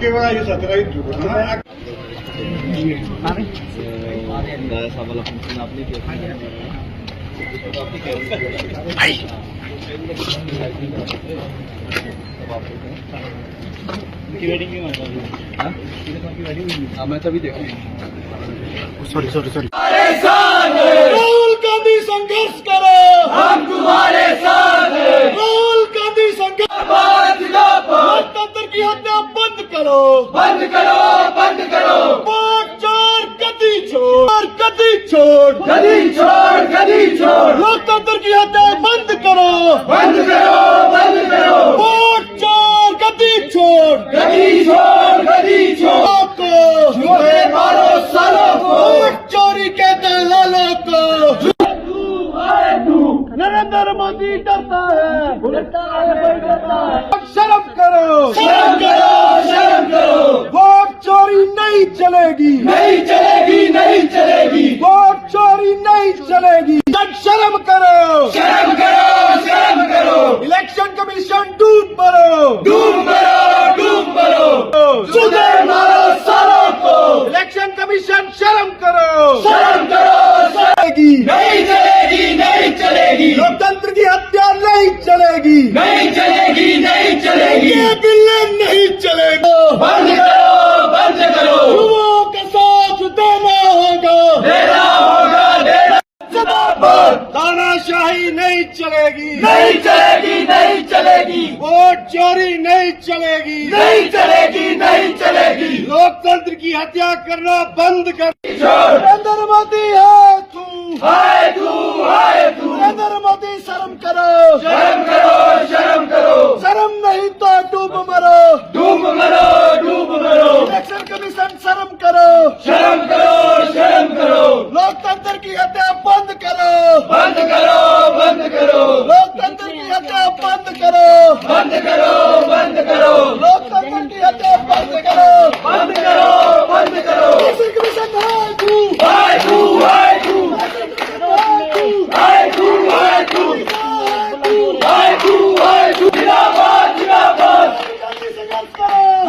आपके वेळा हे 17 मैं तभी देखा। सॉरी राहुल गांधी संघर्ष करो, हम तुम्हारे साथ हैं। राहुल गांधी संघर्ष, लोकतंत्र की हत्या बंद करो, बंद करो, बंद करो। वोट चोर गद्दी छोड़, गद्दी छोड़, गद्दी छोड़, गद्दी छोड़। लोकतंत्र की हत्या बंद करो, बंद करो, बंद करो। वोट चोर गद्दी छोड़, गद्दी छोड़, गद्दी छोड़। आपको मारो सालों को, वोट चोरी के दलालों को। नरेंद्र मोदी डरता है, शर्म करो, शर्म करो, शर्म करो। वोट चोरी नहीं चलेगी, नहीं चलेगी, नहीं चलेगी। वोट चोरी नहीं चलेगी। शर्म करो, शर्म करो, शर्म करो। इलेक्शन कमीशन डूब मरो, डूब मरो, डूब मरो। सुधर मारो सालों को। इलेक्शन कमीशन शर्म करो, शर्म करो। चलेगी नहीं चलेगी, नहीं चलेगी। लोकतंत्र की हत्या नहीं चलेगी, नहीं चलेगी, नहीं चलेगी। ये बिल्ले नहीं चलेगा। बंद करो, बंद करो। युवाओं का साथ देना होगा, देना होगा, देना। तानाशाही नहीं चलेगी, नहीं चलेगी, नहीं चलेगी। वोट चोरी नहीं चलेगी, नहीं चलेगी, नहीं चलेगी। लोकतंत्र की हत्या करना बंद कर। नरेंद्र मोदी है तू, हाय तू, हाय तू। नरेंद्र मोदी शर्म करो, शर्म करो, शर्म करो। शर्म नहीं तो डूब मरो, डूब मरो, डूब मरो। इलेक्शन कमीशन शर्म करो, शर्म करो, शर्म करो। लोकतंत्र की हत्या बंद करो, बंद करो, बंद करो। लोकतंत्र की हत्या बंद करो, बंद करो, बंद करो। लोकतंत्र की हत्या बंद करो, बंद करो, बंद करो। इलेक्शन कमीशन है तू, हाय तू, हाय तू। हाय तू, हाय तू, हाय तू, हाय तू। जिंदाबाद, जिंदाबाद।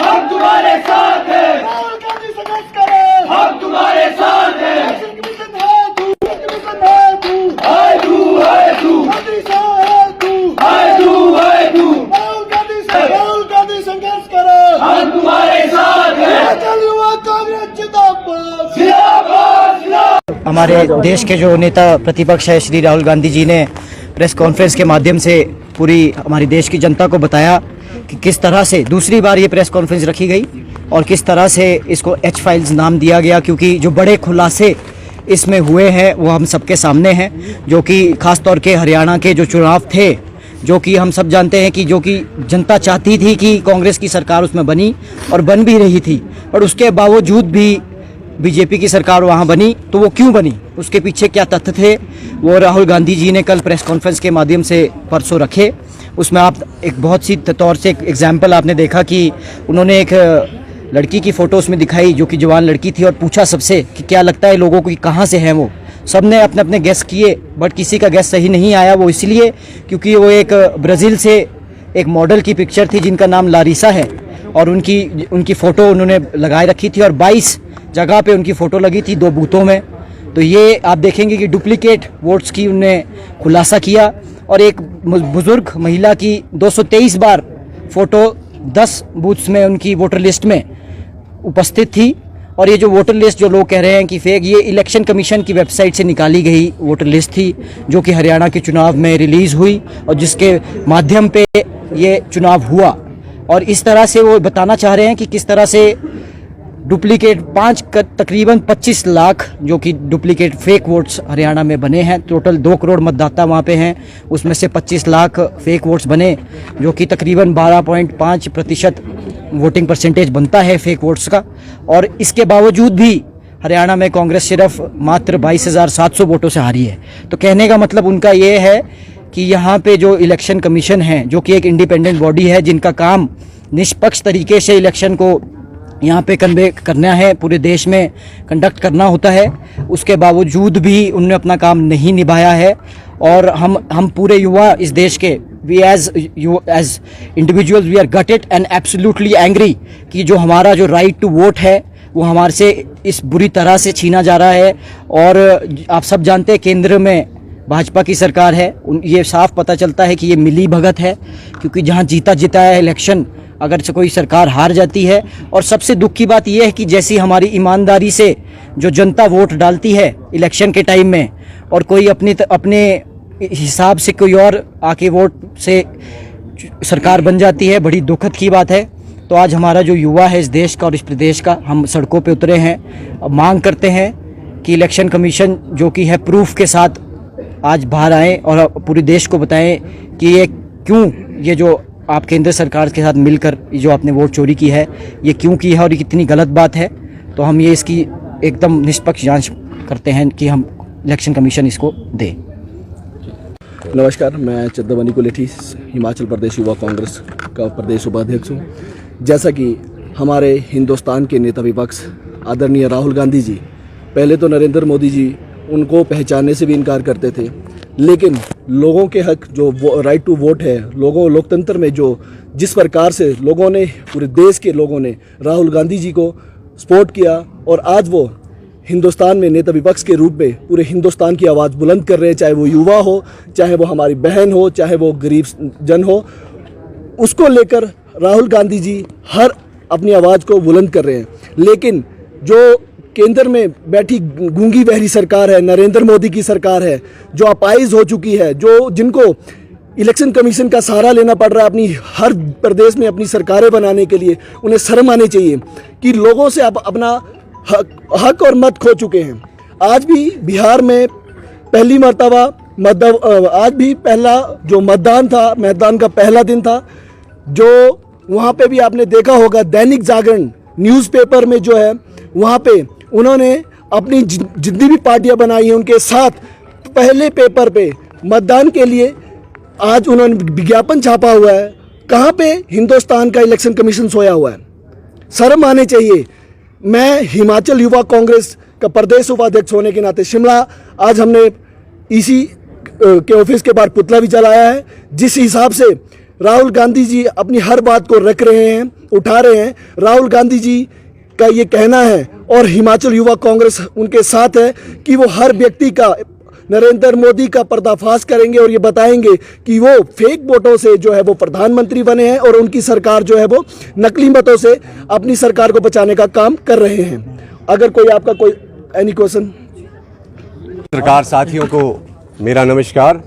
हम तुम्हारे साथ हैं, राहुल गांधी संघर्ष करो, हम तुम्हारे साथ हैं। इलेक्शन कमीशन है तू, कमीशन है तू। हाय तू, हाय तू, गांधी से है तू। हाय तू, हाय तू। राहुल गांधी से, राहुल गांधी संघर्ष करो, हम तुम्हारे साथ हैं। युवा कांग्रेस जिंदाबाद, जिंदाबाद, जिंदाबाद। हमारे देश के जो नेता प्रतिपक्ष है श्री राहुल गांधी जी ने प्रेस कॉन्फ्रेंस के माध्यम से पूरी हमारी देश की जनता को बताया कि किस तरह से दूसरी बार ये प्रेस कॉन्फ्रेंस रखी गई और किस तरह से इसको एच फाइल्स नाम दिया गया, क्योंकि जो बड़े खुलासे इसमें हुए हैं वो हम सबके सामने हैं। जो कि खास तौर के हरियाणा के जो चुनाव थे, जो कि हम सब जानते हैं कि जो कि जनता चाहती थी कि कांग्रेस की सरकार उसमें बनी और बन भी रही थी, और उसके बावजूद भी बीजेपी की सरकार वहां बनी। तो वो क्यों बनी, उसके पीछे क्या तथ्य थे, वो राहुल गांधी जी ने कल प्रेस कॉन्फ्रेंस के माध्यम से परसों रखे। उसमें आप एक बहुत सी तौर से एक एग्जाम्पल आपने देखा कि उन्होंने एक लड़की की फ़ोटो उसमें दिखाई जो कि जवान लड़की थी, और पूछा सबसे कि क्या लगता है लोगों को कि कहाँ से हैं वो। सब ने अपने अपने गेस किए, बट किसी का गेस सही नहीं आया। वो इसलिए क्योंकि वो एक ब्राज़ील से एक मॉडल की पिक्चर थी जिनका नाम लारिसा है, और उनकी फ़ोटो उन्होंने लगाए रखी थी, और 22 जगह पे उनकी फ़ोटो लगी थी 2 बूथों में। तो ये आप देखेंगे कि डुप्लीकेट वोट्स की उनने खुलासा किया, और एक बुज़ुर्ग महिला की 223 बार फ़ोटो 10 बूथ्स में उनकी वोटर लिस्ट में उपस्थित थी। और ये जो वोटर लिस्ट जो लोग कह रहे हैं कि फेक, ये इलेक्शन कमीशन की वेबसाइट से निकाली गई वोटर लिस्ट थी जो कि हरियाणा के चुनाव में रिलीज़ हुई और जिसके माध्यम पे ये चुनाव हुआ। और इस तरह से वो बताना चाह रहे हैं कि किस तरह से डुप्लीकेट तकरीबन 25 लाख जो कि डुप्लीकेट फेक वोट्स हरियाणा में बने हैं। टोटल 2 करोड़ मतदाता वहाँ पे हैं, उसमें से 25 लाख फेक वोट्स बने, जो कि तकरीबन 12.5% वोटिंग परसेंटेज बनता है फेक वोट्स का। और इसके बावजूद भी हरियाणा में कांग्रेस सिर्फ मात्र 22,700 वोटों से हारी है। तो कहने का मतलब उनका ये है कि यहाँ पे जो इलेक्शन कमीशन है, जो कि एक इंडिपेंडेंट बॉडी है जिनका काम निष्पक्ष तरीके से इलेक्शन को यहाँ पे कन्वे करना है, पूरे देश में कंडक्ट करना होता है, उसके बावजूद भी उन्होंने अपना काम नहीं निभाया है। और हम पूरे युवा इस देश के we as individuals we are gutted and absolutely angry कि जो हमारा जो राइट टू वोट है वो हमारे से इस बुरी तरह से छीना जा रहा है। और आप सब जानते हैं केंद्र में भाजपा की सरकार है, ये साफ पता चलता है कि ये मिली भगत है, क्योंकि जहां जीता है इलेक्शन अगर से कोई सरकार हार जाती है। और सबसे दुख की बात यह है कि जैसी हमारी ईमानदारी से जो जनता वोट डालती है इलेक्शन के टाइम में और कोई अपने हिसाब से कोई और आके वोट से सरकार बन जाती है, बड़ी दुखद की बात है। तो आज हमारा जो युवा है इस देश का और इस प्रदेश का, हम सड़कों पे उतरे हैं, अब मांग करते हैं कि इलेक्शन कमीशन जो कि है प्रूफ के साथ आज बाहर आए और पूरे देश को बताएं कि ये क्यों, ये जो आप केंद्र सरकार के साथ मिलकर जो आपने वोट चोरी की है ये क्यों की है और ये कितनी गलत बात है। तो हम ये इसकी एकदम निष्पक्ष जांच करते हैं कि हम इलेक्शन कमीशन इसको दे। नमस्कार, मैं चंद्रमणि कुलेठी हिमाचल प्रदेश युवा कांग्रेस का प्रदेश उपाध्यक्ष हूँ। जैसा कि हमारे हिंदुस्तान के नेता विपक्ष आदरणीय राहुल गांधी जी पहले तो नरेंद्र मोदी जी उनको पहचानने से भी इनकार करते थे, लेकिन लोगों के हक जो राइट टू वोट है, लोकतंत्र में जो जिस प्रकार से लोगों ने, पूरे देश के लोगों ने राहुल गांधी जी को सपोर्ट किया और आज वो हिंदुस्तान में नेता विपक्ष के रूप में पूरे हिंदुस्तान की आवाज़ बुलंद कर रहे हैं, चाहे वो युवा हो, चाहे वो हमारी बहन हो, चाहे वो गरीब जन हो, उसको लेकर राहुल गांधी जी हर अपनी आवाज़ को बुलंद कर रहे हैं। लेकिन जो केंद्र में बैठी गूंगी बहरी सरकार है, नरेंद्र मोदी की सरकार है, जो अपाइज हो चुकी है, जिनको इलेक्शन कमीशन का सहारा लेना पड़ रहा है अपनी हर प्रदेश में अपनी सरकारें बनाने के लिए, उन्हें शर्म आनी चाहिए कि लोगों से अब अपना हक और मत खो चुके हैं। आज भी बिहार में पहली मर्तबा आज भी पहला जो मतदान था, मतदान का पहला दिन था, जो वहाँ पे भी आपने देखा होगा दैनिक जागरण न्यूज़पेपर में जो है वहाँ पे उन्होंने अपनी जितनी भी पार्टियां बनाई हैं उनके साथ पहले पेपर पे मतदान के लिए आज उन्होंने विज्ञापन छापा हुआ है। कहाँ पे हिंदुस्तान का इलेक्शन कमीशन सोया हुआ है? शर्म आने चाहिए। मैं हिमाचल युवा कांग्रेस का प्रदेश उपाध्यक्ष होने के नाते शिमला आज हमने इसी के ऑफिस के बाहर पुतला भी जलाया है। जिस हिसाब से राहुल गांधी जी अपनी हर बात को रख रहे हैं, उठा रहे हैं, राहुल गांधी जी का ये कहना है और हिमाचल युवा कांग्रेस उनके साथ है कि वो हर व्यक्ति का, नरेंद्र मोदी का पर्दाफाश करेंगे और ये बताएंगे कि वो फेक वोटों से जो है वो प्रधानमंत्री बने हैं और उनकी सरकार जो है वो नकली मतों से अपनी सरकार को बचाने का काम कर रहे हैं। अगर कोई आपका कोई एनी क्वेश्चन। पत्रकार साथियों को मेरा नमस्कार।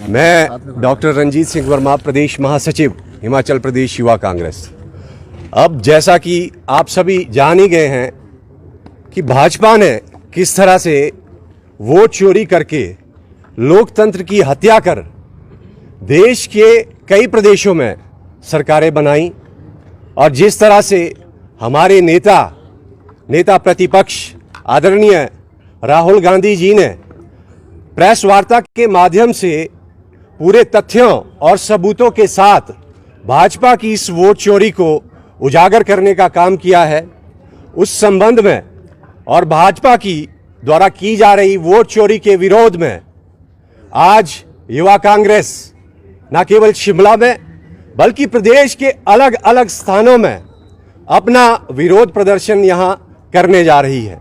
मैं डॉक्टर रंजीत सिंह वर्मा, प्रदेश महासचिव हिमाचल प्रदेश युवा कांग्रेस। अब जैसा कि आप सभी जान ही गए हैं कि भाजपा ने किस तरह से वोट चोरी करके लोकतंत्र की हत्या कर देश के कई प्रदेशों में सरकारें बनाई और जिस तरह से हमारे नेता प्रतिपक्ष आदरणीय राहुल गांधी जी ने प्रेस वार्ता के माध्यम से पूरे तथ्यों और सबूतों के साथ भाजपा की इस वोट चोरी को उजागर करने का काम किया है, उस संबंध में और भाजपा की द्वारा की जा रही वोट चोरी के विरोध में आज युवा कांग्रेस न केवल शिमला में बल्कि प्रदेश के अलग अलग स्थानों में अपना विरोध प्रदर्शन यहां करने जा रही है।